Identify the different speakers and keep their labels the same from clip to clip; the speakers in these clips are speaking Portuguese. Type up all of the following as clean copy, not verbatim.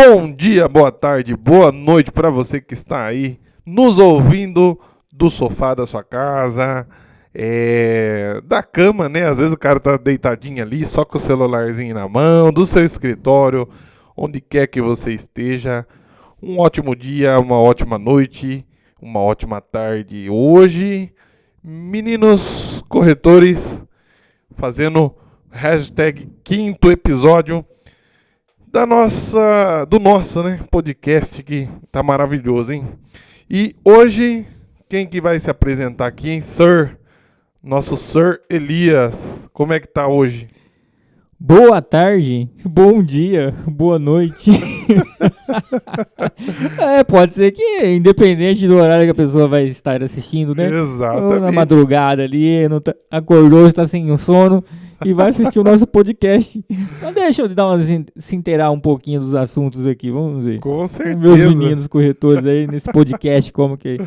Speaker 1: Bom dia, boa tarde, boa noite para você que está aí nos ouvindo do sofá da sua casa, da cama, né? Às vezes o cara tá deitadinho ali, só com o celularzinho na mão, do seu escritório, onde quer que você esteja. Um ótimo dia, uma ótima noite, uma ótima tarde. Hoje, meninos corretores, fazendo hashtag 5º episódio do nosso, né, podcast que tá maravilhoso, hein? E hoje, quem que vai se apresentar aqui, hein, Sir? Nosso Sir Elias. Como é que tá hoje?
Speaker 2: Boa tarde, bom dia, boa noite. Pode ser que, independente do horário que a pessoa vai estar assistindo, né?
Speaker 1: Exatamente.
Speaker 2: Ou na madrugada ali, acordou, está sem sono e vai assistir o nosso podcast. Mas deixa eu se inteirar um pouquinho dos assuntos aqui, vamos ver.
Speaker 1: Com certeza.
Speaker 2: Meus meninos corretores aí nesse podcast, como que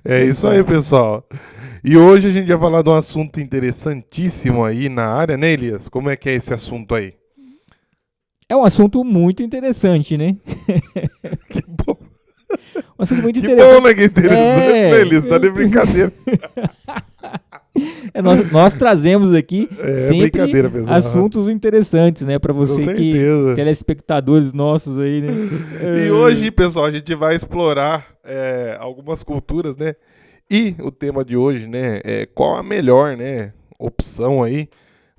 Speaker 1: é isso aí, pessoal. E hoje a gente vai falar de um assunto interessantíssimo aí na área, né, Elias? Como é que é esse assunto aí?
Speaker 2: É um assunto muito interessante, né?
Speaker 1: Que bom.
Speaker 2: Um assunto muito
Speaker 1: que
Speaker 2: interessante.
Speaker 1: bom, né? Que interessante, né, Elias? Tá de brincadeira.
Speaker 2: Nós trazemos aqui sempre assuntos interessantes, né? Para você que telespectadores nossos aí, né?
Speaker 1: E hoje, pessoal, a gente vai explorar algumas culturas, né? E o tema de hoje, né, é qual a melhor, né, opção aí,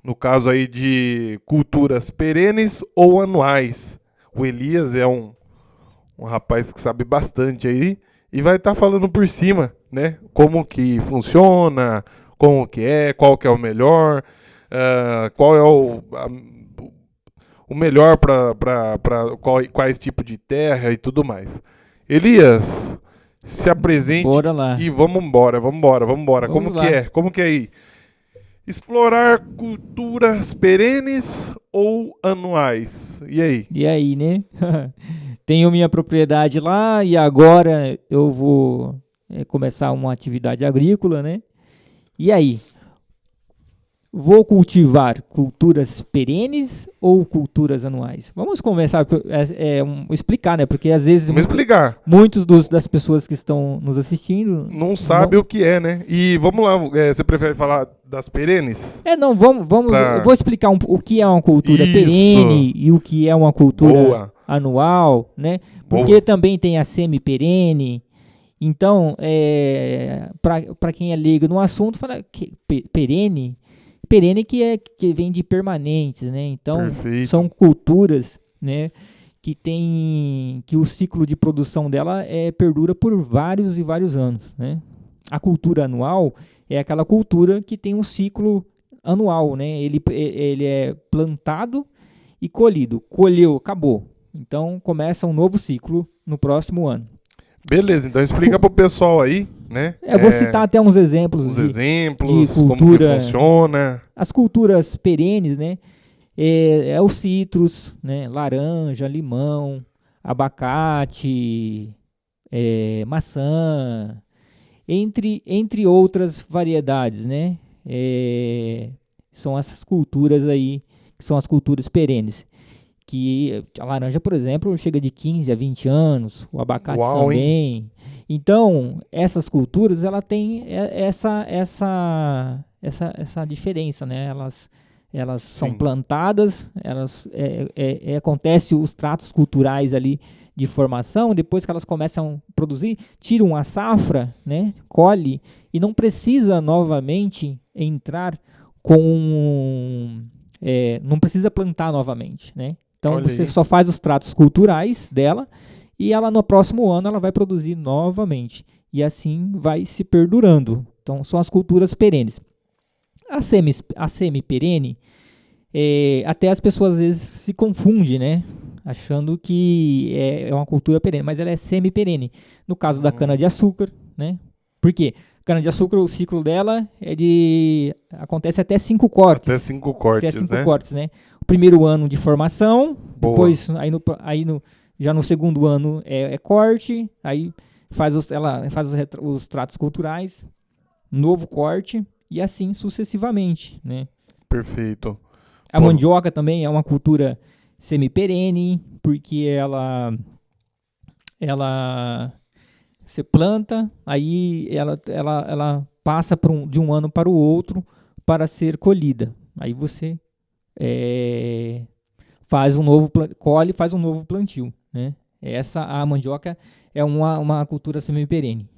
Speaker 1: no caso aí de culturas perenes ou anuais. O Elias é um rapaz que sabe bastante aí e vai estar falando por cima, né, como que funciona, como que é, qual que é o melhor, qual é o melhor para quais tipos de terra e tudo mais. Elias, se apresente.
Speaker 2: Bora lá.
Speaker 1: E vamos embora. Como que é aí? Explorar culturas perenes ou anuais? E aí?
Speaker 2: E aí, né? Tenho minha propriedade lá e agora eu vou começar uma atividade agrícola, né? E aí? Vou cultivar culturas perenes ou culturas anuais? Vamos começar a explicar, né? Porque às vezes muitos das pessoas que estão nos assistindo
Speaker 1: não sabem o que é, né? E vamos lá, você prefere falar das perenes?
Speaker 2: Vamos. Eu vou explicar o que é uma cultura perene e o que é uma cultura anual, né? Porque também tem a semi-perene. Então, para quem é leigo no assunto, fala que perene que vem de permanentes, né? Então, perfeito. São culturas, né, que o ciclo de produção dela perdura por vários e vários anos, né? A cultura anual é aquela cultura que tem um ciclo anual, né? Ele é plantado e colhido. Colheu, acabou. Então, começa um novo ciclo no próximo ano.
Speaker 1: Beleza, então explica pro pessoal aí, né?
Speaker 2: Eu vou citar até uns exemplos de cultura,
Speaker 1: como que funciona.
Speaker 2: As culturas perenes, né? O citros, né? Laranja, limão, abacate, maçã, entre outras variedades, né? São essas culturas aí, que são as culturas perenes. Que a laranja, por exemplo, chega de 15 a 20 anos, o abacate também. Hein? Então, essas culturas, ela tem essa diferença, né? Elas são plantadas, acontece os tratos culturais ali de formação, depois que elas começam a produzir, tiram a safra, né? Colhe, e não precisa novamente entrar não precisa plantar novamente, né? Então, você só faz os tratos culturais dela e ela no próximo ano ela vai produzir novamente. E assim vai se perdurando. Então, são as culturas perenes. A semi-perene, até as pessoas às vezes se confundem, né? Achando que é uma cultura perene, mas ela é semi-perene. No caso da cana-de-açúcar, né? Por quê? Cana-de-açúcar, o ciclo dela acontece até 5 cortes.
Speaker 1: Até 5 cortes, né?
Speaker 2: Cortes, né? O primeiro ano de formação, depois já no segundo ano é corte, aí ela faz os tratos culturais, novo corte e assim sucessivamente, né?
Speaker 1: Perfeito.
Speaker 2: A mandioca também é uma cultura semi-perene, porque você planta, aí ela passa de um ano para o outro para ser colhida. Aí você colhe e faz um novo plantio, né? A mandioca é uma cultura semi-perene.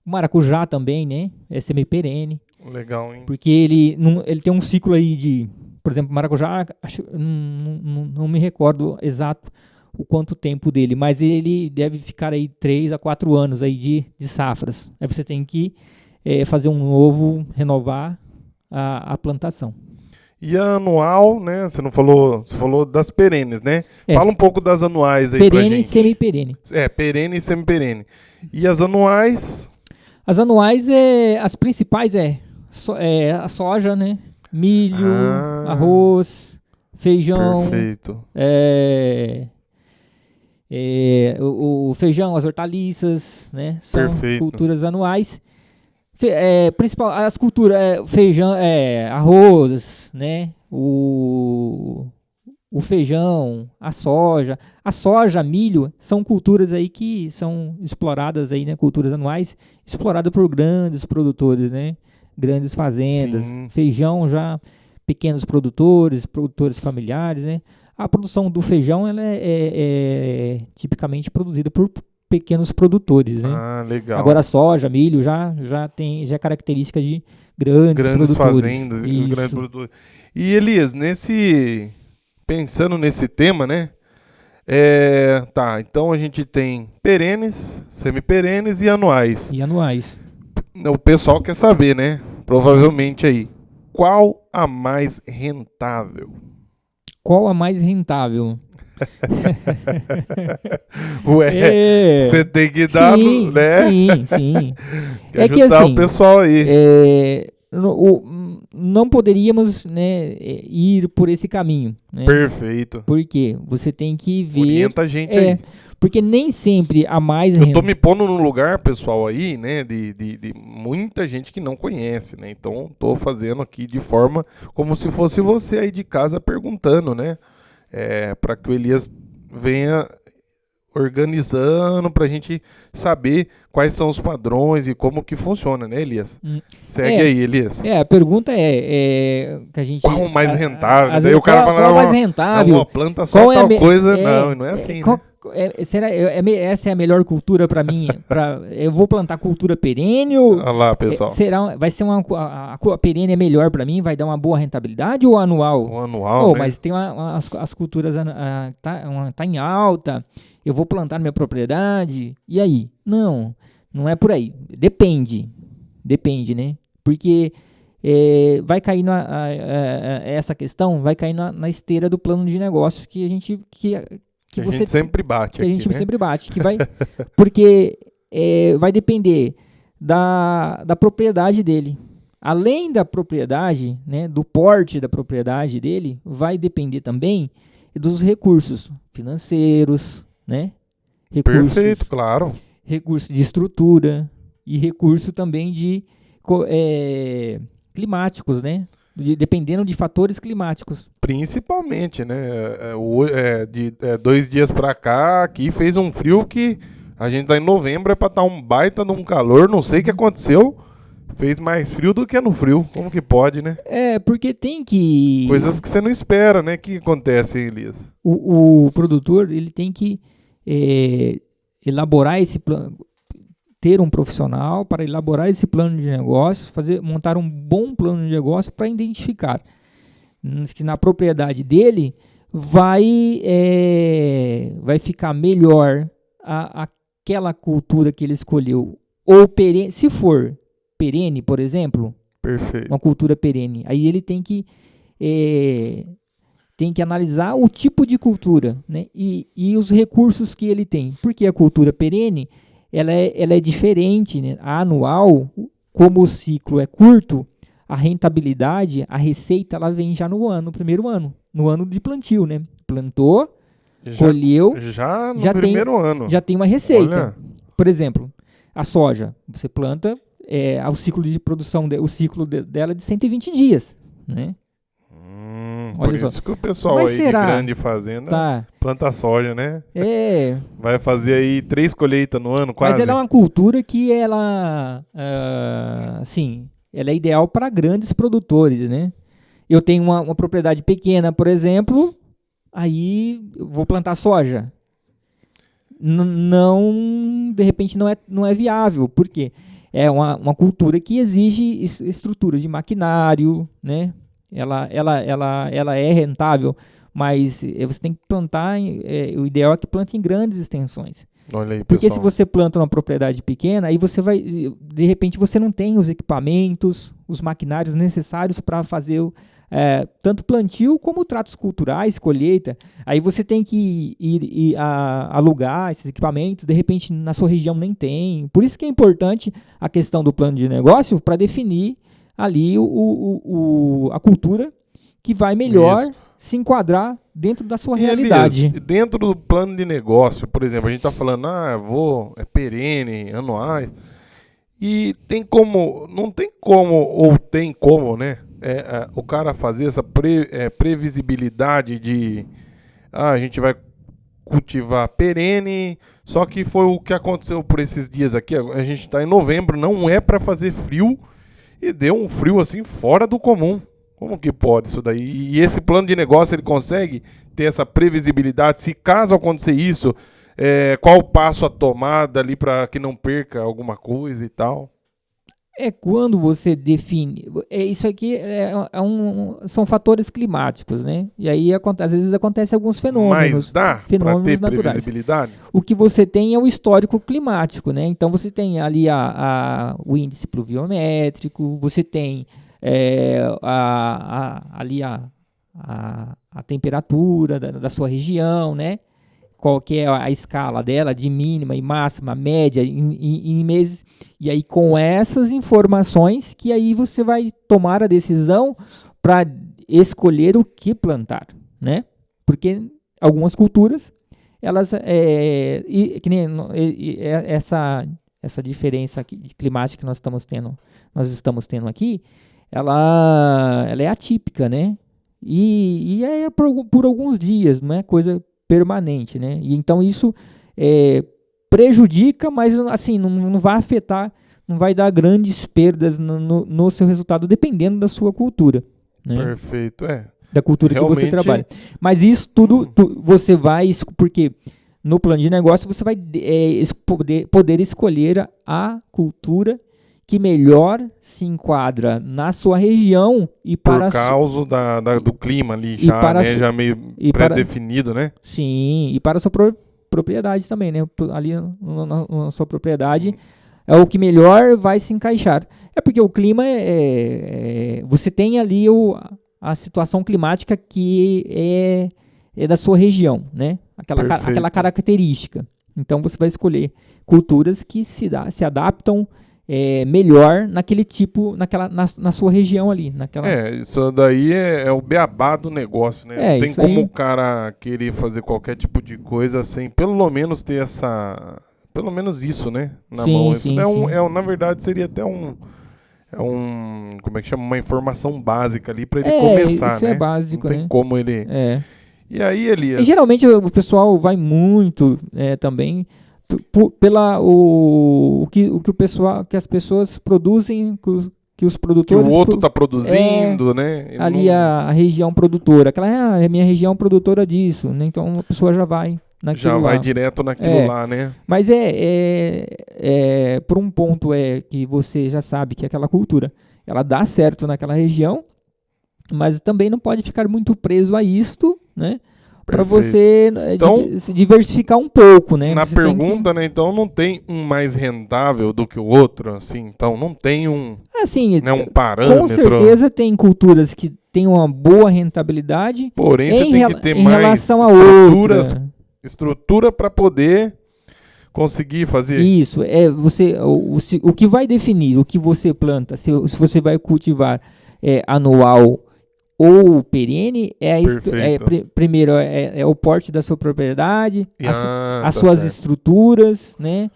Speaker 2: O maracujá também, né? É semi-perene.
Speaker 1: Legal, hein?
Speaker 2: Porque ele tem um ciclo aí de... Por exemplo, maracujá, não me recordo exato o quanto tempo dele, mas ele deve ficar aí 3 a 4 anos aí de safras. Aí você tem que fazer renovar a plantação.
Speaker 1: E a anual, né? Você falou das perenes, né? Fala um pouco das anuais aí pra gente.
Speaker 2: Perene e semi-perene.
Speaker 1: Perene e semi-perene. E as anuais?
Speaker 2: As anuais, as principais a soja, né? Milho, arroz, feijão.
Speaker 1: Perfeito.
Speaker 2: O feijão, as hortaliças, né? São culturas anuais. As culturas, feijão, arroz, né? O feijão, a soja, milho, são culturas aí que são exploradas aí, né? Culturas anuais, exploradas por grandes produtores, né? Grandes fazendas. Sim. Feijão já, pequenos produtores familiares, né? A produção do feijão ela é tipicamente produzida por pequenos produtores, né?
Speaker 1: Legal.
Speaker 2: Agora a soja, milho já é característica de grandes produtores.
Speaker 1: Fazendas, grandes produtores. E Elias, pensando nesse tema, né? Então a gente tem perenes, semi-perenes e anuais. O pessoal quer saber, né? Provavelmente aí, qual a mais rentável?
Speaker 2: Qual a mais rentável?
Speaker 1: Você tem que dar, né?
Speaker 2: Sim.
Speaker 1: Quer ajudar o pessoal aí.
Speaker 2: Não poderíamos, né, ir por esse caminho. Né?
Speaker 1: Perfeito.
Speaker 2: Por quê? Você tem que ver...
Speaker 1: Orienta a gente aí.
Speaker 2: Porque nem sempre a mais...
Speaker 1: Eu tô me pondo num lugar, pessoal, aí, né, de muita gente que não conhece, né? Então, tô fazendo aqui de forma como se fosse você aí de casa perguntando, né? Para que o Elias venha organizando pra gente saber quais são os padrões e como que funciona, né, Elias? Segue aí, Elias.
Speaker 2: A pergunta que a gente...
Speaker 1: Qual o mais rentável? Daí o cara fala,
Speaker 2: qual o mais rentável?
Speaker 1: Uma planta só tal coisa. Não é assim, né?
Speaker 2: Essa é a melhor cultura para mim? Eu vou plantar cultura perene?
Speaker 1: Olha lá, pessoal.
Speaker 2: Vai ser a perene é melhor para mim? Vai dar uma boa rentabilidade ou anual?
Speaker 1: O anual, né?
Speaker 2: Mas tem as culturas tá em alta. Eu vou plantar na minha propriedade. E aí? Não é por aí. Depende, né? Porque vai cair essa questão vai cair na esteira do plano de negócio que a gente
Speaker 1: que a gente sempre bate
Speaker 2: aqui, a gente sempre bate, porque vai depender da propriedade dele. Além da propriedade, né, do porte da propriedade dele, vai depender também dos recursos financeiros, né?
Speaker 1: Perfeito, claro.
Speaker 2: Recursos de estrutura e recurso também de climáticos, né? Dependendo de fatores climáticos.
Speaker 1: Principalmente, né? De 2 dias pra cá, aqui fez um frio que a gente tá em novembro, é pra estar um baita de um calor, não sei o que aconteceu, fez mais frio do que no frio, como que pode, né?
Speaker 2: Porque tem que...
Speaker 1: Coisas que você não espera, né? O que acontece, hein, Elias?
Speaker 2: O produtor, ele tem que elaborar esse plano, ter um profissional para elaborar esse plano de negócio, montar um bom plano de negócio para identificar que na propriedade dele vai ficar melhor aquela cultura que ele escolheu, ou perene, se for perene, por exemplo.
Speaker 1: Perfeito.
Speaker 2: Uma cultura perene, aí ele tem que analisar o tipo de cultura, né, e os recursos que ele tem, porque a cultura perene ela é diferente, né? A anual, como o ciclo é curto, a rentabilidade, a receita, ela vem já no primeiro ano, no ano de plantio, né? Plantou, colheu,
Speaker 1: já no primeiro ano.
Speaker 2: Já tem uma receita.
Speaker 1: Olha.
Speaker 2: Por exemplo, a soja, você planta, o ciclo de produção, o ciclo dela é de 120 dias, né?
Speaker 1: Por isso que o pessoal aí de grande fazenda planta soja, né? Vai fazer aí 3 colheitas no ano, quase.
Speaker 2: Mas ela é uma cultura que ela, assim, ela é ideal para grandes produtores, né? Eu tenho uma propriedade pequena, por exemplo, aí eu vou plantar soja. De repente não é viável. Por quê? É uma cultura que exige estrutura de maquinário, né? Ela é rentável, mas você tem que plantar, o ideal é que plante em grandes extensões.
Speaker 1: Olha aí,
Speaker 2: porque
Speaker 1: pessoal,
Speaker 2: se você planta uma propriedade pequena, aí você vai, de repente você não tem os equipamentos, os maquinários necessários para fazer tanto plantio como tratos culturais, colheita. Aí você tem que ir alugar esses equipamentos, de repente na sua região nem tem. Por isso que é importante a questão do plano de negócio para definir ali a cultura que vai melhor se enquadrar dentro da sua realidade.
Speaker 1: Elias, dentro do plano de negócio, por exemplo, a gente está falando, é perene, anuais, e não tem como, ou tem como, né? O cara fazer essa previsibilidade de a gente vai cultivar perene, só que foi o que aconteceu por esses dias aqui. A gente está em novembro, não é para fazer frio e deu um frio assim fora do comum. Como que pode isso daí? E esse plano de negócio ele consegue ter essa previsibilidade? Se caso acontecer isso, qual o passo a tomada ali para que não perca alguma coisa e tal?
Speaker 2: Quando você define. Isso aqui são fatores climáticos, né? E aí, às vezes, acontecem alguns fenômenos.
Speaker 1: Mas dá para ter
Speaker 2: naturais.
Speaker 1: previsibilidade?
Speaker 2: O que você tem é o histórico climático, né? Então, você tem ali o índice pluviométrico, você tem ali a temperatura da sua região, né? Qual que é a escala dela, de mínima e máxima, média, em meses. E aí, com essas informações, que aí você vai tomar a decisão para escolher o que plantar, né? Porque algumas culturas, elas, essa diferença climática que nós estamos tendo aqui, ela é atípica, né? E é por alguns dias, não é coisa permanente, né? E então isso prejudica, mas assim não vai afetar, não vai dar grandes perdas no seu resultado, dependendo da sua cultura, né?
Speaker 1: Perfeito,
Speaker 2: da cultura realmente que você trabalha. Mas isso tudo você vai, porque no plano de negócio você vai poder escolher a cultura que melhor se enquadra na sua região e para
Speaker 1: por causa do clima ali já meio pré-definido, né?
Speaker 2: Sim, e para a sua propriedade também, né? Ali na sua propriedade é o que melhor vai se encaixar. É porque o clima você tem ali a situação climática que é da sua região, né? Aquela característica. Então você vai escolher culturas que se adaptam melhor naquele tipo, na sua região ali.
Speaker 1: Isso daí é o beabá do negócio, né? Não tem como o cara querer fazer qualquer tipo de coisa sem pelo menos ter pelo menos isso, né? Na mão. Isso na verdade seria até como é que chama? Uma informação básica ali para ele começar,
Speaker 2: isso
Speaker 1: né?
Speaker 2: É básico,
Speaker 1: não tem como ele... E aí, Elias?
Speaker 2: E geralmente o pessoal vai muito também o que as pessoas produzem, que os produtores...
Speaker 1: Que o outro está produzindo, né?
Speaker 2: Ali a região produtora. Aquela é a minha região produtora disso, né? Então a pessoa já vai naquilo
Speaker 1: já vai direto naquilo lá, né?
Speaker 2: Mas por um ponto que você já sabe que aquela cultura, ela dá certo naquela região, mas também não pode ficar muito preso a isto, né? Para você se diversificar um pouco, né?
Speaker 1: Na pergunta, né? Então não tem um mais rentável do que o outro, assim. Então não tem um parâmetro.
Speaker 2: Com certeza tem culturas que têm uma boa rentabilidade.
Speaker 1: Porém, você tem que ter
Speaker 2: em
Speaker 1: mais
Speaker 2: relação
Speaker 1: estrutura para poder conseguir fazer.
Speaker 2: Isso. O que vai definir o que você planta, se você vai cultivar anual ou perene, primeiro é o porte da sua propriedade, as suas estruturas, né?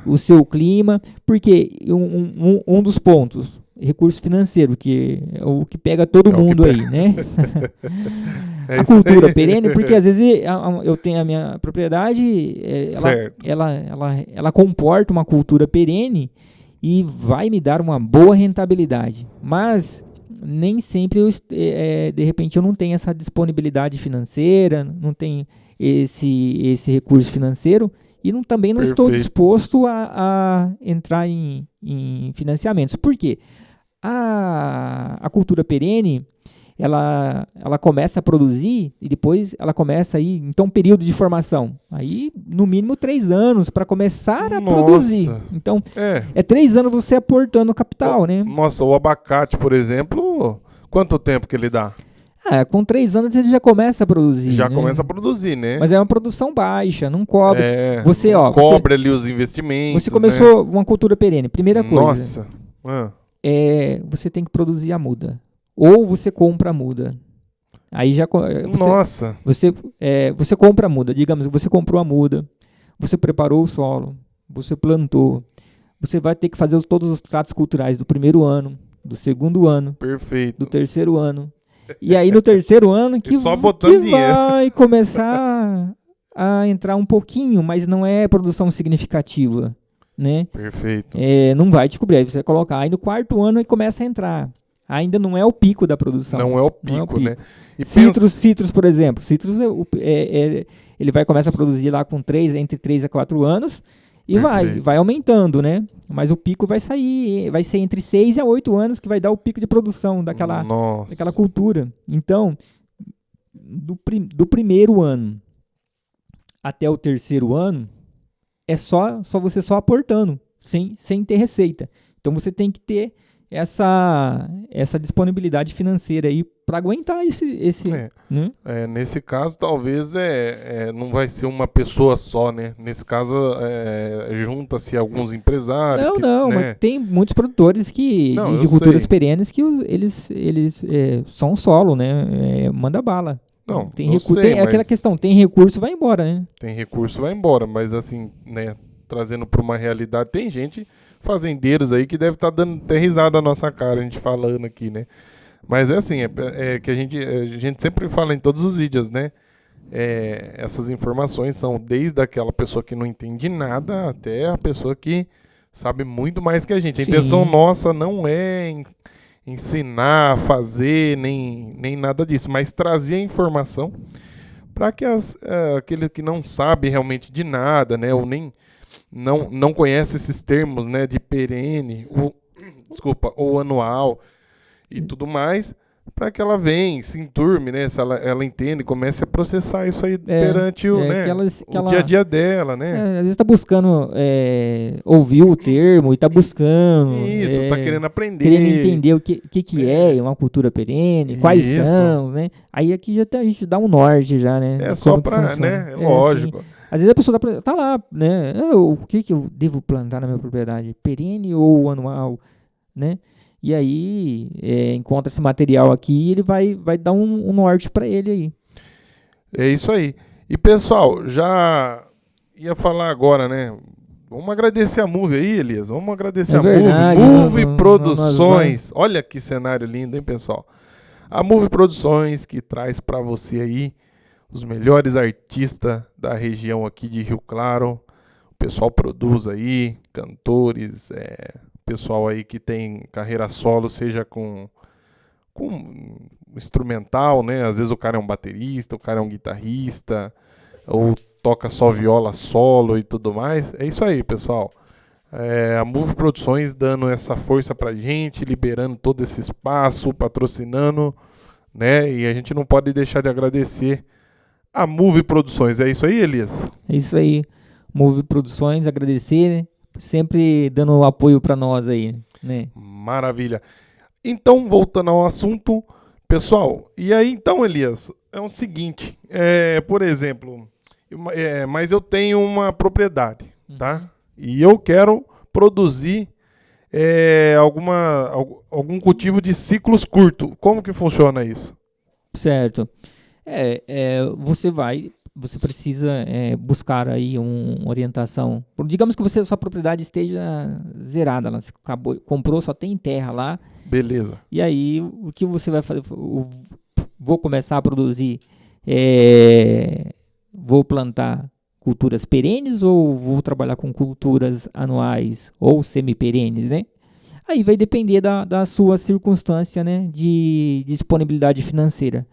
Speaker 2: O seu clima, porque um dos pontos, recurso financeiro, que é o que pega todo mundo aí, né? A cultura perene, porque às vezes eu tenho a minha propriedade, ela comporta uma cultura perene e vai me dar uma boa rentabilidade, mas nem sempre, de repente, eu não tenho essa disponibilidade financeira, não tenho esse recurso financeiro e também não estou disposto a entrar em financiamentos. Por quê? A cultura perene, ela começa a produzir e depois ela começa aí, então, um período de formação. Aí, no mínimo, 3 anos para começar a produzir. Então, é 3 anos você aportando capital, né?
Speaker 1: Nossa, o abacate, por exemplo, quanto tempo que ele dá?
Speaker 2: Com 3 anos ele já começa a produzir.
Speaker 1: Já começa a produzir, né?
Speaker 2: Mas é uma produção baixa, não cobre.
Speaker 1: Cobre ali os investimentos.
Speaker 2: Você começou uma cultura perene. Primeira coisa.
Speaker 1: Nossa.
Speaker 2: Você tem que produzir a muda. Ou você compra a muda. Aí já.
Speaker 1: Nossa!
Speaker 2: Você compra a muda. Digamos, você comprou a muda, você preparou o solo, você plantou. Você vai ter que fazer todos os tratos culturais do primeiro ano, do segundo ano,
Speaker 1: perfeito,
Speaker 2: do terceiro ano. E aí no terceiro ano que vai começar a entrar um pouquinho, mas não é produção significativa, né?
Speaker 1: Perfeito.
Speaker 2: Não vai descobrir, aí você vai colocar. Aí no quarto ano aí começa a entrar. Ainda não é o pico da produção.
Speaker 1: Não é o pico, né?
Speaker 2: E citros, por exemplo. Citros, ele vai começar a produzir lá com entre 3 a 4 anos e vai aumentando, né? Mas o pico vai ser entre 6 a 8 anos que vai dar o pico de produção daquela cultura. Então, do primeiro ano até o terceiro ano, é só você aportando, sem ter receita. Então, você tem que ter essa disponibilidade financeira aí para aguentar esse né?
Speaker 1: Nesse caso, talvez não vai ser uma pessoa só, né? Nesse caso, junta-se alguns empresários.
Speaker 2: Mas tem muitos produtores de culturas perenes que eles são solo, né? Manda bala.
Speaker 1: Não,
Speaker 2: tem recurso. Aquela questão, tem recurso, vai embora, né?
Speaker 1: Tem recurso, vai embora, mas assim, né? Trazendo para uma realidade, tem fazendeiros aí que deve estar dando até risada na nossa cara, a gente falando aqui, né? Mas é assim, que a gente sempre fala em todos os vídeos, né? Essas informações são desde aquela pessoa que não entende nada até a pessoa que sabe muito mais que a gente. A intenção nossa não é ensinar, fazer, nem nada disso, mas trazer a informação para que aquele que não sabe realmente de nada, né? Ou nem não conhece esses termos, né, de perene, ou anual e tudo mais, para que ela venha, se enturme, né, se ela entende, comece a processar isso aí perante o dia a dia dela, né.
Speaker 2: Às vezes está buscando ouvir o termo e está buscando.
Speaker 1: Isso, está querendo aprender.
Speaker 2: Querendo entender o que é uma cultura perene, quais são, né. Aí aqui a gente dá um norte já, né.
Speaker 1: É só para, né, lógico.
Speaker 2: Assim, às vezes a pessoa tá lá, né? O que eu devo plantar na minha propriedade? Perene ou anual, né? E aí encontra esse material aqui e ele vai dar um norte para ele aí.
Speaker 1: É isso aí. E pessoal, já ia falar agora, né? Vamos agradecer a Move aí, Elias. Vamos agradecer a Move Produções. Olha que cenário lindo, hein, pessoal? A Move Produções que traz para você aí os melhores artistas da região aqui de Rio Claro. O pessoal produz aí, cantores, pessoal aí que tem carreira solo, seja com instrumental, né? Às vezes o cara é um baterista, o cara é um guitarrista, ou toca só viola solo e tudo mais. É isso aí, pessoal. A Move Produções dando essa força pra gente, liberando todo esse espaço, patrocinando, né? E a gente não pode deixar de agradecer a Move Produções. É isso aí, Elias?
Speaker 2: É isso aí. Move Produções, agradecer, né? Sempre dando apoio para nós aí, né?
Speaker 1: Maravilha. Então, voltando ao assunto, pessoal, e aí então, Elias, é o seguinte, por exemplo, mas eu tenho uma propriedade, tá? E eu quero produzir algum cultivo de ciclos curtos. Como que funciona isso?
Speaker 2: Certo. Você vai você precisa buscar aí uma orientação. Digamos que sua propriedade esteja zerada, você comprou, só tem terra lá.
Speaker 1: Beleza.
Speaker 2: E aí, o que você vai fazer? Vou começar a produzir, vou plantar culturas perenes ou vou trabalhar com culturas anuais ou semi-perenes, né? Aí vai depender da sua circunstância, né, de disponibilidade financeira.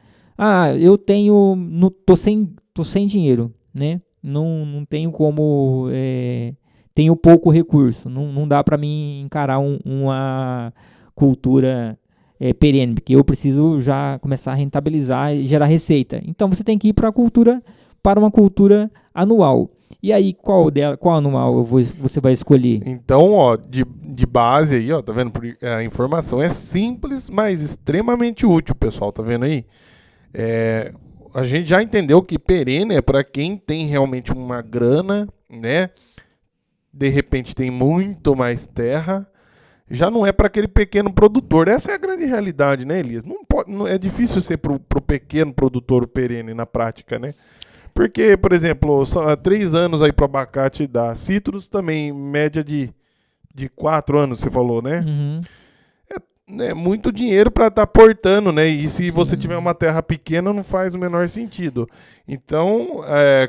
Speaker 2: Eu tô sem dinheiro, né? Não tenho como, tenho pouco recurso. Não dá para mim encarar uma cultura perene, porque eu preciso já começar a rentabilizar e gerar receita. Então você tem que ir para uma cultura anual. E aí, qual anual você vai escolher?
Speaker 1: Então, ó, de base aí, ó, tá vendo? A informação é simples, mas extremamente útil, pessoal, tá vendo aí? A gente já entendeu que perene é para quem tem realmente uma grana, né? De repente tem muito mais terra. Já não é para aquele pequeno produtor. Essa é a grande realidade, né, Elias? É difícil ser pro pequeno produtor perene na prática, né? Porque, por exemplo, 3 anos aí para abacate dá. Citros também, média de 4 anos, você falou, né?
Speaker 2: Uhum.
Speaker 1: É muito dinheiro para estar portando, né? E se você tiver uma terra pequena, não faz o menor sentido. Então,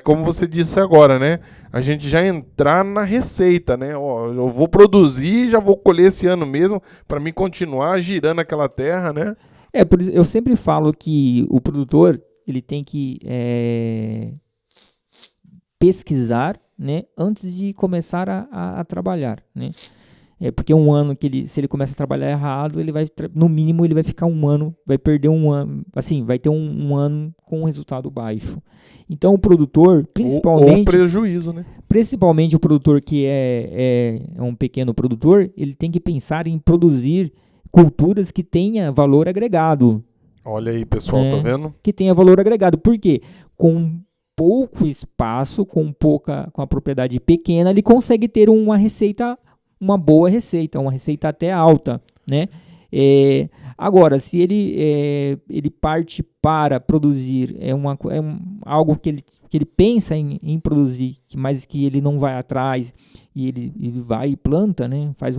Speaker 1: como você disse agora, né? A gente já entrar na receita, né? Ó, eu vou produzir, já vou colher esse ano mesmo, para mim continuar girando aquela terra, né?
Speaker 2: Por isso, eu sempre falo que o produtor ele tem que pesquisar, né, antes de começar a trabalhar, né? Porque um ano se ele começa a trabalhar errado, ele vai, no mínimo, ele vai ficar um ano, vai perder um ano, assim, vai ter um ano com um resultado baixo. Então, o produtor, principalmente...
Speaker 1: Ou prejuízo, né?
Speaker 2: Principalmente o produtor que é um pequeno produtor, ele tem que pensar em produzir culturas que tenham valor agregado.
Speaker 1: Olha aí, pessoal, tá vendo?
Speaker 2: Que tenha valor agregado. Por quê? Com pouco espaço, com a propriedade pequena, ele consegue ter uma boa receita, uma receita até alta, né? Agora, se ele parte para produzir algo que ele pensa em produzir, mas que ele não vai atrás e ele vai e planta, né? Faz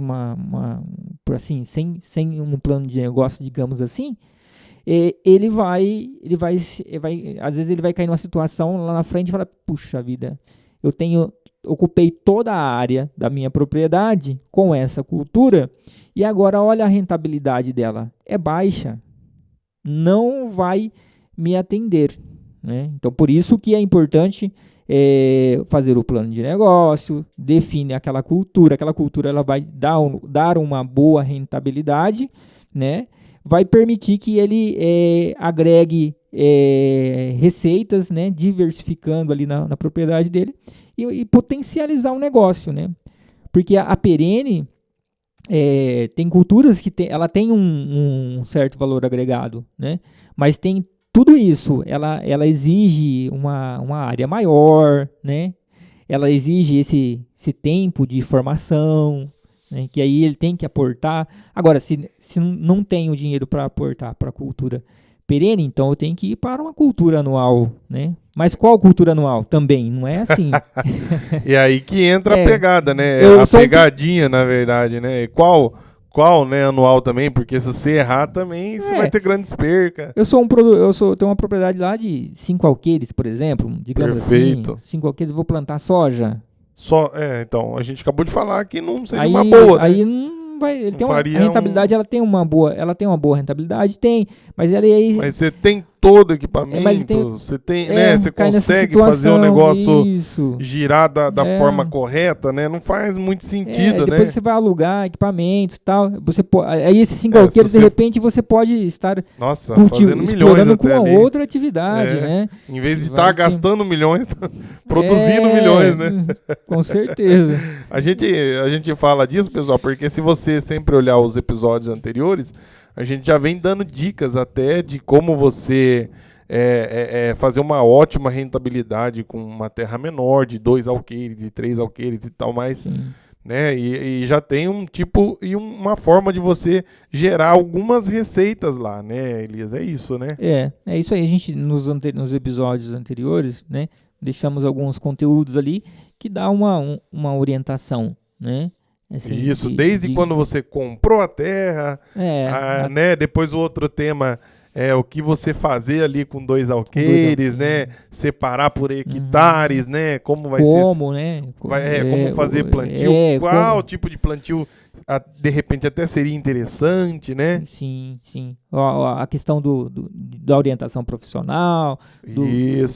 Speaker 2: assim, sem um plano de negócio, digamos assim, ele vai, às vezes ele vai cair numa situação lá na frente e fala, puxa vida, ocupei toda a área da minha propriedade com essa cultura e agora olha a rentabilidade dela, é baixa, não vai me atender, né? Então, por isso que é importante fazer o plano de negócio, define aquela cultura ela vai dar uma boa rentabilidade, né? Vai permitir que ele agregue receitas, né? Diversificando ali na propriedade dele e potencializar o negócio, né? Porque a perene tem culturas que ela tem um certo valor agregado, né? Mas tem tudo isso, ela exige uma área maior, né? Ela exige esse tempo de formação, né? Que aí ele tem que aportar. Agora, se não tem o dinheiro para aportar para a cultura perene, então eu tenho que ir para uma cultura anual, né? Mas qual cultura anual? Também, não é assim.
Speaker 1: E aí que entra a pegada, né? A pegadinha, na verdade, né? Qual, né, anual também, porque se você errar também, você vai ter grandes percas.
Speaker 2: Eu tenho uma propriedade lá de 5 alqueires, por exemplo, digamos
Speaker 1: Perfeito.
Speaker 2: assim. 5 alqueires, vou plantar soja.
Speaker 1: Então, a gente acabou de falar que não seria uma boa, né?
Speaker 2: Aí não vai, ele tem a rentabilidade, ela tem uma boa rentabilidade, mas
Speaker 1: Mas você tem todo o equipamento, você tem, né, você consegue fazer o negócio girar da forma correta, né? Não faz muito sentido,
Speaker 2: depois
Speaker 1: né?
Speaker 2: você vai alugar equipamentos e tal, aí esses 5 alqueires, de repente, você pode estar
Speaker 1: fazendo milhões até
Speaker 2: com uma
Speaker 1: ali.
Speaker 2: outra atividade, né?
Speaker 1: Em vez de estar gastando milhões, produzindo milhões, né?
Speaker 2: Com certeza.
Speaker 1: A gente fala disso, pessoal, porque se você sempre olhar os episódios anteriores, a gente já vem dando dicas até de como você fazer uma ótima rentabilidade com uma terra menor, de 2 alqueires, de 3 alqueires e tal, mas né? E já tem um tipo e uma forma de você gerar algumas receitas lá, né, Elias? É isso, né?
Speaker 2: É isso aí. A gente, nos episódios anteriores, né, deixamos alguns conteúdos ali que dá uma orientação, né?
Speaker 1: Assim, isso, desde quando você comprou a terra, né? Depois o outro tema é o que você fazer ali com 2 alqueires, né? Separar por hectares, né? Como vai ser...
Speaker 2: né?
Speaker 1: Como fazer plantio, qual tipo de plantio de repente até seria interessante, né?
Speaker 2: Sim. A questão da orientação profissional, do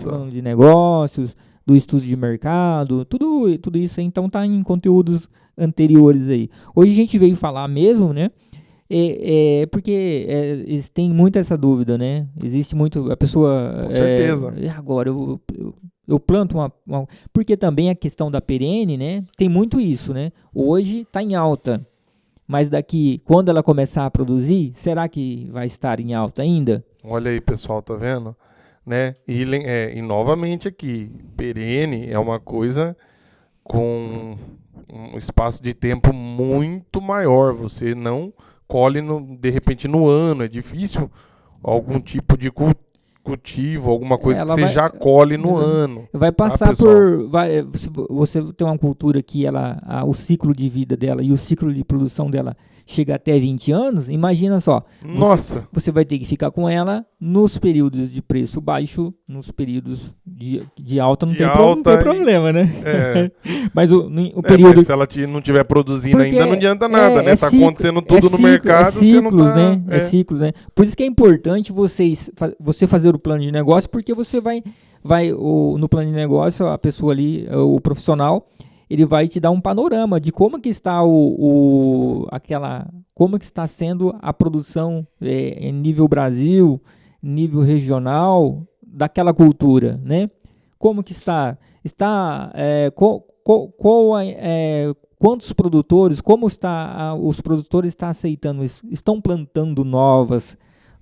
Speaker 2: plano de negócios, do estudo de mercado, tudo isso aí, então tá em conteúdos anteriores aí. Hoje a gente veio falar mesmo, né? Porque eles têm muito essa dúvida, né? Existe muito, a pessoa...
Speaker 1: Com certeza.
Speaker 2: Agora, eu planto uma... Porque também a questão da perene, né? Tem muito isso, né? Hoje está em alta, mas daqui, quando ela começar a produzir, será que vai estar em alta ainda?
Speaker 1: Olha aí, pessoal, tá vendo? Né? E novamente aqui, perene é uma coisa com um espaço de tempo muito maior. Você não colhe de repente no ano. É difícil algum tipo de cultivo, alguma coisa que você já colhe no ano.
Speaker 2: Vai passar se você tem uma cultura que o ciclo de vida dela e o ciclo de produção dela chega até 20 anos, imagina só.
Speaker 1: Nossa!
Speaker 2: Você vai ter que ficar com ela nos períodos de preço baixo, nos períodos de alta, não tem problema, né? Mas o período...
Speaker 1: Mas se ela não estiver produzindo ainda, não adianta nada, né? Tá acontecendo tudo no mercado,
Speaker 2: você não tá...
Speaker 1: né?
Speaker 2: É ciclos, né? Por isso que é importante você fazer o plano de negócio, porque você no plano de negócio, a pessoa ali, o profissional, ele vai te dar um panorama de como que está como que está sendo a produção em nível Brasil, nível regional daquela cultura, né? Como que está quantos produtores, os produtores estão aceitando isso, estão plantando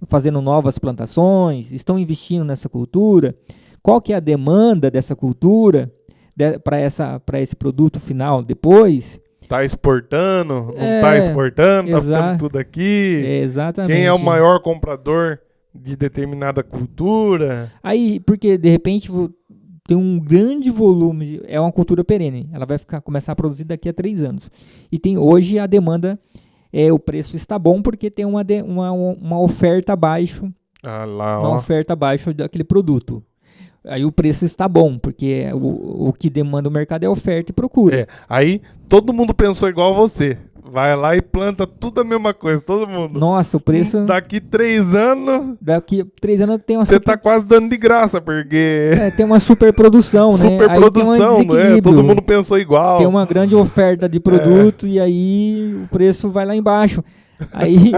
Speaker 2: fazendo novas plantações, estão investindo nessa cultura, qual que é a demanda dessa cultura para esse produto final depois.
Speaker 1: Tá exportando, não tá exportando, tá ficando tudo aqui.
Speaker 2: Exatamente.
Speaker 1: Quem é o maior comprador de determinada cultura?
Speaker 2: Aí, porque de repente tem um grande volume, é uma cultura perene, ela vai começar a produzir daqui a 3 anos. E hoje a demanda, o preço está bom porque tem uma oferta abaixo, oferta abaixo daquele produto. Aí o preço está bom, porque o que demanda o mercado é oferta e procura.
Speaker 1: Aí todo mundo pensou igual você. Vai lá e planta tudo a mesma coisa, todo mundo.
Speaker 2: Nossa, o preço...
Speaker 1: Daqui 3 anos...
Speaker 2: Daqui 3 anos tem uma...
Speaker 1: Você tá quase dando de graça, porque...
Speaker 2: tem uma superprodução, né?
Speaker 1: Superprodução, né? Todo mundo pensou igual.
Speaker 2: Tem uma grande oferta de produto e aí o preço vai lá embaixo.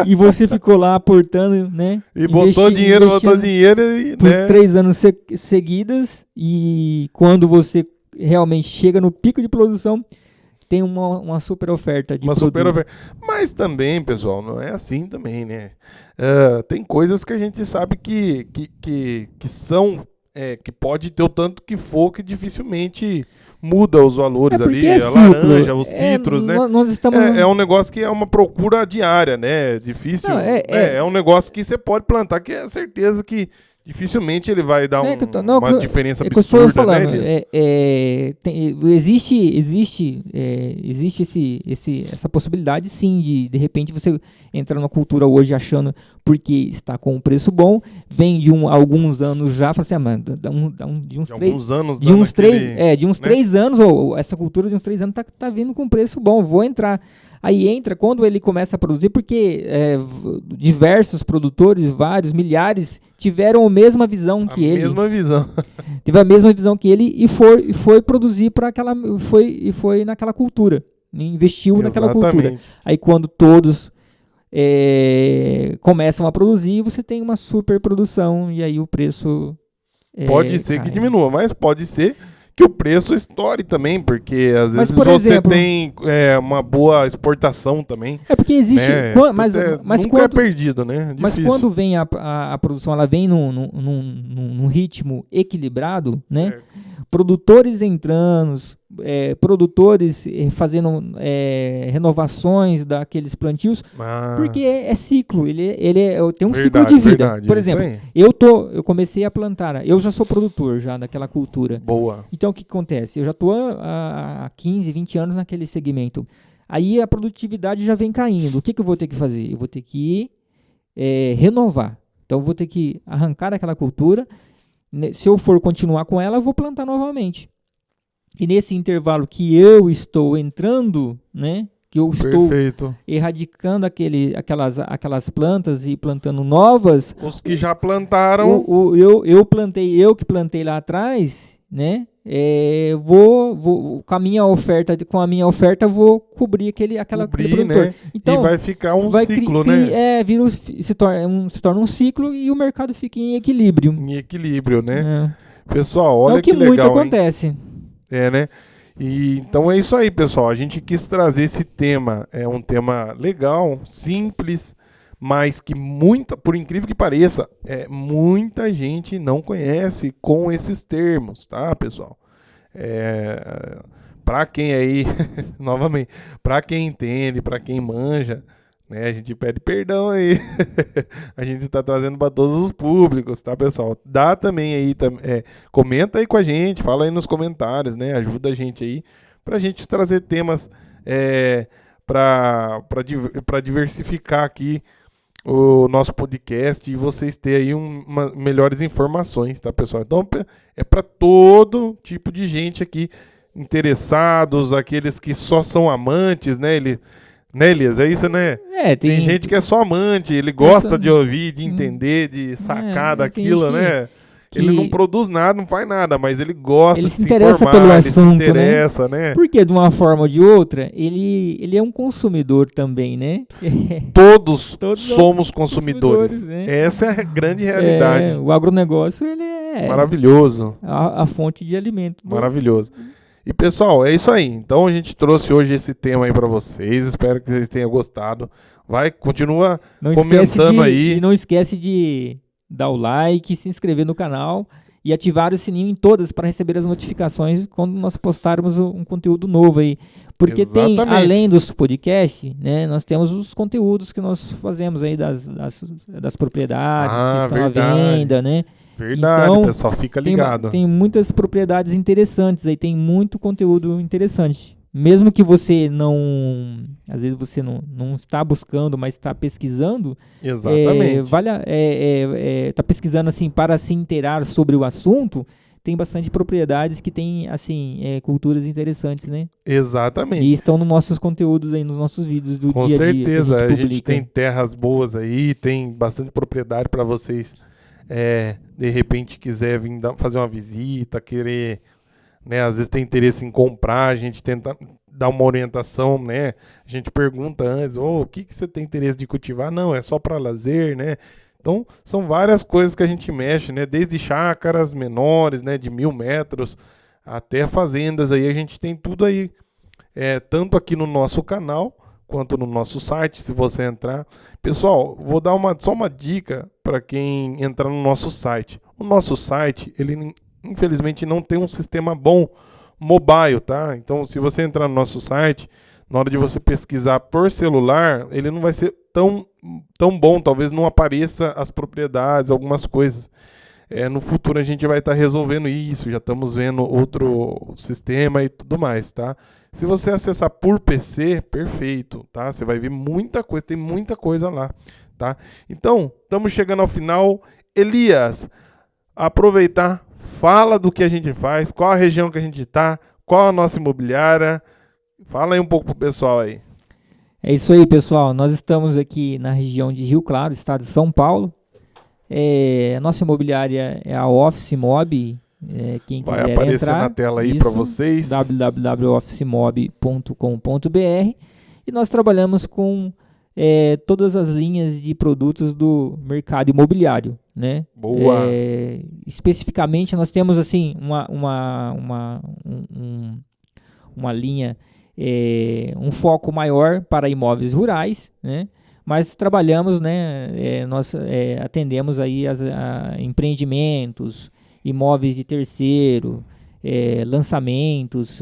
Speaker 2: E você ficou lá aportando, né?
Speaker 1: E botou dinheiro e...
Speaker 2: Por 3 anos seguidas, e quando você realmente chega no pico de produção, tem uma super oferta de produto.
Speaker 1: Super oferta. Mas também, pessoal, não é assim também, né? Tem coisas que a gente sabe que são... que pode ter o tanto que for, que dificilmente muda os valores ali, a laranja, os citros, né?
Speaker 2: Nós estamos...
Speaker 1: É um negócio que é uma procura diária, né? Difícil. Não, é um negócio que você pode plantar, que é certeza que dificilmente ele vai dar uma diferença absurda, né, Elias?
Speaker 2: Existe essa possibilidade, sim, de repente você entrar na cultura hoje achando porque está com um preço bom, vem de alguns anos já, fala assim, de uns 3 anos, ou essa cultura de uns 3 anos tá vindo com um preço bom, vou entrar. Aí entra, quando ele começa a produzir, porque diversos produtores, vários, milhares, tiveram a mesma visão que ele. Teve a mesma visão que ele e foi produzir para aquela... Foi naquela cultura. Investiu naquela cultura. Aí quando todos começam a produzir, você tem uma super produção e aí o preço...
Speaker 1: Pode ser que diminua, mas pode ser que o preço estoure também, porque às vezes você tem uma boa exportação também.
Speaker 2: Porque existe...
Speaker 1: Né? Mas nunca é perdido, né? Difícil.
Speaker 2: Mas quando vem a produção, ela vem num ritmo equilibrado, né? produtores entrando, produtores fazendo renovações daqueles plantios, porque é ciclo, ele tem um ciclo de vida.
Speaker 1: Verdade,
Speaker 2: por exemplo, eu comecei a plantar, eu já sou produtor já daquela cultura.
Speaker 1: Boa.
Speaker 2: Então o que acontece? Eu já estou há 15, 20 anos naquele segmento. Aí a produtividade já vem caindo. O que eu vou ter que fazer? Eu vou ter que renovar. Então eu vou ter que arrancar aquela cultura. Se eu for continuar com ela, eu vou plantar novamente. E nesse intervalo que eu estou entrando, né, que eu estou erradicando aquelas plantas e plantando novas.
Speaker 1: Os que já plantaram.
Speaker 2: Eu que plantei lá atrás, né? Vou com a minha oferta vou cobrir aquele produtor.
Speaker 1: Né? Então, e vai ficar um ciclo, né?
Speaker 2: Se torna um ciclo e o mercado fica em equilíbrio.
Speaker 1: Em equilíbrio, né? Pessoal, olha que legal,
Speaker 2: muito acontece.
Speaker 1: Né? E então é isso aí, pessoal. A gente quis trazer esse tema. É um tema legal, simples, mas que por incrível que pareça, muita gente não conhece com esses termos, tá, pessoal? Para quem aí, novamente, para quem entende, para quem manja, né, a gente pede perdão aí. A gente está trazendo para todos os públicos, tá, pessoal? Dá também aí, comenta aí com a gente, fala aí nos comentários, né? Ajuda a gente aí para a gente trazer temas para diversificar aqui o nosso podcast e vocês terem aí melhores informações, tá, pessoal? Então é para todo tipo de gente aqui interessados, aqueles que só são amantes, né? Né, Elias? É isso, né?
Speaker 2: Tem
Speaker 1: gente que é só amante, ele gosta de ouvir, de entender, de sacar daquilo, né? Ele não produz nada, não faz nada, mas ele gosta de se informar,
Speaker 2: pelo
Speaker 1: ele
Speaker 2: assunto,
Speaker 1: se interessa, né?
Speaker 2: Porque de uma forma ou de outra, ele é um consumidor também, né?
Speaker 1: Todos somos consumidores.
Speaker 2: Né?
Speaker 1: Essa é a grande realidade.
Speaker 2: O agronegócio, ele é
Speaker 1: maravilhoso.
Speaker 2: A fonte de alimento.
Speaker 1: Maravilhoso. E pessoal, é isso aí. Então a gente trouxe hoje esse tema aí para vocês. Espero que vocês tenham gostado. Continua comentando aí.
Speaker 2: E não esquece de dar o like, se inscrever no canal e ativar o sininho em todas para receber as notificações quando nós postarmos um conteúdo novo aí. Porque Exatamente. Tem, além dos podcasts, né, nós temos os conteúdos que nós fazemos aí das propriedades que estão à venda, né?
Speaker 1: Verdade, então, pessoal, fica ligado.
Speaker 2: Tem muitas propriedades interessantes aí, tem muito conteúdo interessante. Mesmo que você às vezes você não está buscando, mas está pesquisando.
Speaker 1: Exatamente.
Speaker 2: Está pesquisando assim para se inteirar sobre o assunto. Tem bastante propriedades que tem assim culturas interessantes, né?
Speaker 1: Exatamente.
Speaker 2: E estão nos nossos conteúdos aí, nos nossos vídeos do dia a dia.
Speaker 1: Com certeza, a gente tem terras boas aí, tem bastante propriedade para vocês. De repente quiser vir fazer uma visita, querer, né, às vezes tem interesse em comprar, a gente tenta dar uma orientação, né? A gente pergunta antes, o que você tem interesse de cultivar? Não, é só para lazer, né? Então, são várias coisas que a gente mexe, né? Desde chácaras menores, né, de 1.000 metros, até fazendas aí, a gente tem tudo aí, tanto aqui no nosso canal, quanto no nosso site, se você entrar. Pessoal, vou dar só uma dica para quem entrar no nosso site. O nosso site, ele infelizmente não tem um sistema bom mobile, tá? Então, se você entrar no nosso site, na hora de você pesquisar por celular, ele não vai ser tão bom, talvez não apareça as propriedades, algumas coisas. No futuro a gente vai estar resolvendo isso, já estamos vendo outro sistema e tudo mais, tá? Se você acessar por PC, perfeito, tá? Você vai ver muita coisa, tem muita coisa lá, tá? Então, estamos chegando ao final. Elias, aproveitar, fala do que a gente faz, qual a região que a gente está, qual a nossa imobiliária. Fala aí um pouco pro pessoal aí.
Speaker 2: É isso aí, pessoal. Nós estamos aqui na região de Rio Claro, estado de São Paulo. A nossa imobiliária é a Office Mob. Quem quiser
Speaker 1: vai aparecer
Speaker 2: entrar,
Speaker 1: na tela aí para vocês.
Speaker 2: www.officemob.com.br. E nós trabalhamos com todas as linhas de produtos do mercado imobiliário, né?
Speaker 1: Boa.
Speaker 2: Especificamente, nós temos assim uma linha, um foco maior para imóveis rurais, né? Mas trabalhamos, né? Nós atendemos aí a empreendimentos, imóveis de terceiro, lançamentos,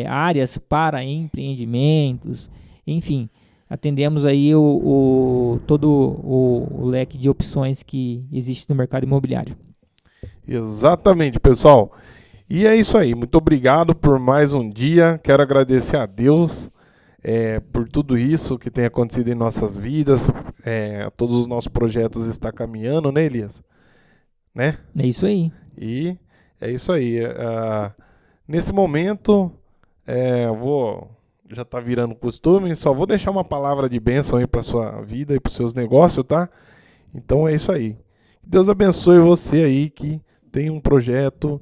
Speaker 2: áreas para empreendimentos, enfim, atendemos aí todo o leque de opções que existe no mercado imobiliário.
Speaker 1: Exatamente, pessoal. E é isso aí. Muito obrigado por mais um dia. Quero agradecer a Deus por tudo isso que tem acontecido em nossas vidas. Todos os nossos projetos estão caminhando, né, Elias? Né?
Speaker 2: É isso aí.
Speaker 1: E é isso aí. Nesse momento, já está virando costume, só vou deixar uma palavra de bênção aí para sua vida e para os seus negócios, tá? Então é isso aí. Deus abençoe você aí que tem um projeto,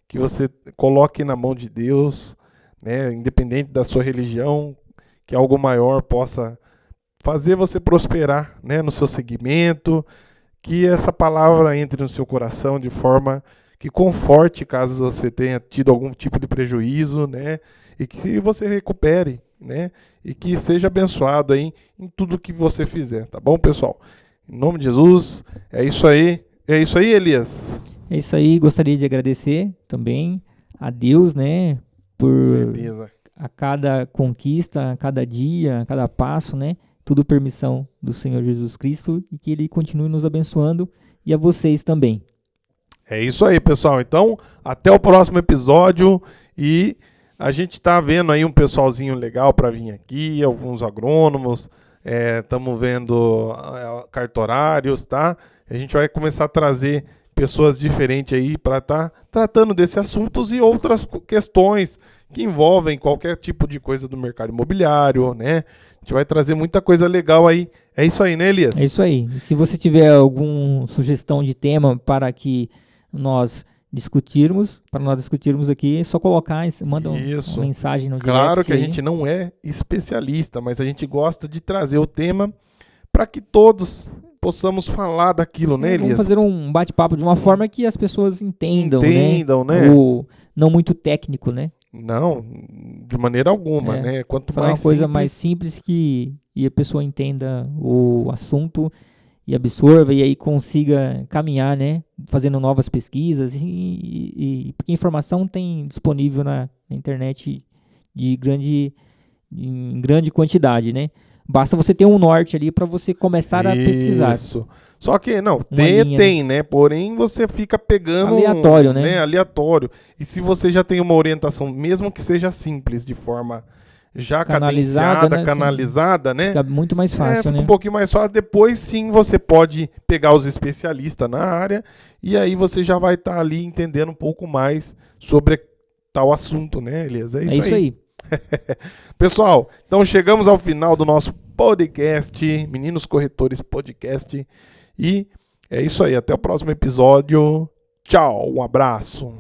Speaker 1: que você coloque na mão de Deus, né? Independente da sua religião, que algo maior possa fazer você prosperar, né? No seu segmento, que essa palavra entre no seu coração de forma que conforte caso você tenha tido algum tipo de prejuízo, né? E que você recupere, né? E que seja abençoado aí em tudo que você fizer, tá bom, pessoal? Em nome de Jesus, é isso aí. É isso aí, Elias?
Speaker 2: É isso aí, gostaria de agradecer também a Deus, né? Por
Speaker 1: certeza.
Speaker 2: A cada conquista, a cada dia, a cada passo, né? Tudo permissão do Senhor Jesus Cristo e que Ele continue nos abençoando e a vocês também.
Speaker 1: É isso aí, pessoal. Então, até o próximo episódio e a gente tá vendo aí um pessoalzinho legal para vir aqui, alguns agrônomos, estamos vendo cartorários, tá? A gente vai começar a trazer pessoas diferentes aí para estar tratando desses assuntos e outras questões que envolvem qualquer tipo de coisa do mercado imobiliário, né? A gente vai trazer muita coisa legal aí. É isso aí, né, Elias?
Speaker 2: É isso aí. Se você tiver alguma sugestão de tema para que nós discutirmos aqui, é só colocar, manda uma mensagem no direct.
Speaker 1: Claro que a gente não é especialista, mas a gente gosta de trazer o tema para que todos possamos falar daquilo, né, Elias?
Speaker 2: Vamos fazer um bate-papo de uma forma que as pessoas entendam,
Speaker 1: né?
Speaker 2: Não muito técnico, né?
Speaker 1: Não, de maneira alguma, né? Quanto
Speaker 2: falar
Speaker 1: mais
Speaker 2: uma coisa
Speaker 1: simples...
Speaker 2: mais simples e a pessoa entenda o assunto e absorva e aí consiga caminhar, né? Fazendo novas pesquisas porque informação tem disponível na internet em grande quantidade, né? Basta você ter um norte ali para você começar a pesquisar.
Speaker 1: Isso. Só que, não, tem, né? Porém, você fica pegando...
Speaker 2: Aleatório, né?
Speaker 1: Aleatório. E se você já tem uma orientação, mesmo que seja simples, de forma já cadenciada, canalizada, né?
Speaker 2: Fica muito mais fácil,
Speaker 1: fica um pouquinho mais fácil. Depois, sim, você pode pegar os especialistas na área e aí você já vai estar ali entendendo um pouco mais sobre tal assunto, né, Elias? É isso aí. Pessoal, então chegamos ao final do nosso podcast, Meninos Corretores Podcast. E é isso aí, até o próximo episódio. Tchau, um abraço.